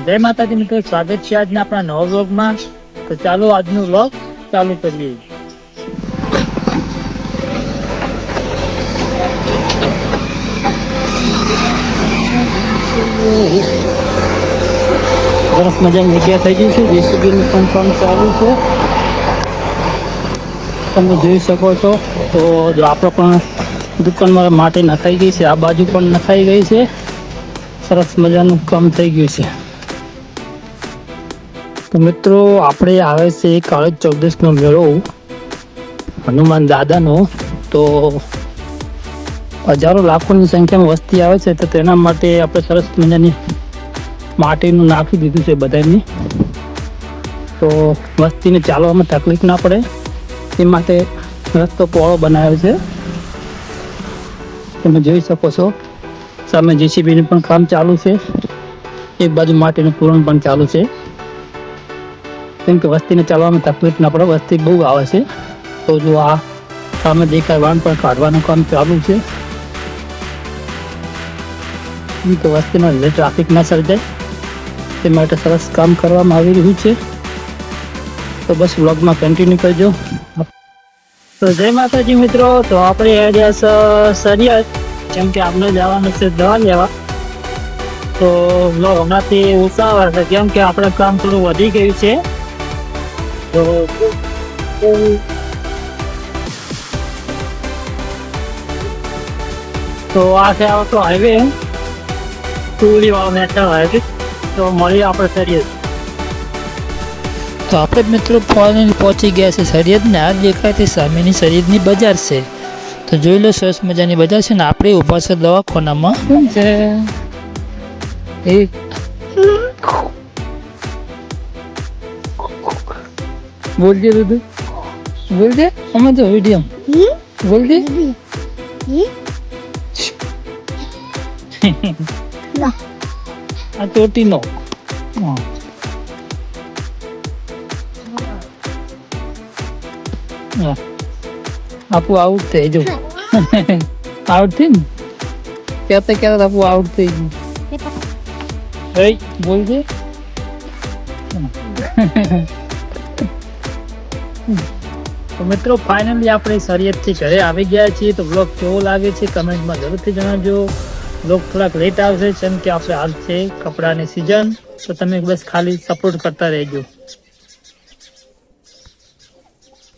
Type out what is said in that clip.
જય માતાજી મિત્રો, સ્વાગત છે આજના આપણા નવા વ્લોગમાં. તો ચાલો આજનું વ્લોગ ચાલુ કરીએ. સરસ મજાની જગ્યા થઈ ગઈ છે. જેસીબીનું પણ કામ ચાલુ છે, તમે જોઈ શકો છો. તો જો આપણે પણ દુકાનમાં માટી નખાઈ ગઈ છે, આ બાજુ પણ નખાઈ ગઈ છે. સરસ મજાનું કામ થઈ ગયું છે. તો મિત્રો આપણે આવે છે કાળી ચૌદશનો મેળો હનુમાન દાદાનો. તો હજારો લાખોની સંખ્યામાં વસ્તી આવે છે, તો તેના માટે આપણે સરસ મજાની માટીનું નાખી દીધું છે બધાની. તો વસ્તીને ચાલવામાં તકલીફ ના પડે તે માટે રસ્તો પહોળો બનાવ્યો છે. તમે જોઈ શકો છો સામે જેસીબીનું પણ કામ ચાલુ છે, એક બાજુ માટીનું પૂરણ પણ ચાલુ છે. કેમ કે વસ્તીને ચાલવામાં તકલીફ ના પડે, વસ્તી બહુ આવે છે. તો જો આ સામે દેખાય વાહન પણ કાઢવાનું કામ ચાલુ છે, કેમ કે વસ્તીનો લીધે ટ્રાફિક ના સર્જાય તે માટે સરસ કામ કરવામાં આવી રહ્યું છે. તો બસ વ્લોગમાં કન્ટિન્યુ કરજો. તો જય માતાજી મિત્રો, તો આપણે આવ્યા સરિયત, જેમ કે આપણે જવાનું છે દવા લેવા. તો વ્લોગ હમણાંથી ઉતાવળ છે, કેમ કે આપણે કામ થોડું વધી ગયું છે. તો આ છે આવતો હાઈવે, ટુલી વાળો નેશનલ હાઈવે. તો મળીએ આપણે સરિયત. તો આપણે મિત્રો ફાઇનલી પહોંચી ગયા છે સરિયદ ને. આ દેખાય તે સામેની સરિયદની બજાર છે. તો જોઈ લો સરસ મજાની બજાર છે ને આપણે ઊભા છે દવાખાનામાં. શું છે એ બોલજે દુદુ, બોલજે. અમે તો વિડીયો બોલજે. આ ચોટીનો આપું આઉટ થઈ જો આઉટ થઈ ને કહેતા કહેતા આપું આઉટ થઈ ગયું. બોલજે. તો મિત્રો ફાઇનલી આપણે સરિયતથી ઘરે આવી ગયા છીએ. તો બ્લોગ કેવો લાગે છે કમેન્ટમાં જરૂરથી જણાવજો. બ્લોગ થોડાક લેટ આવશે, જેમ કે આપણે હાલ છે કપડાની સિઝન. તો તમે બસ ખાલી સપોર્ટ કરતા રહેજો.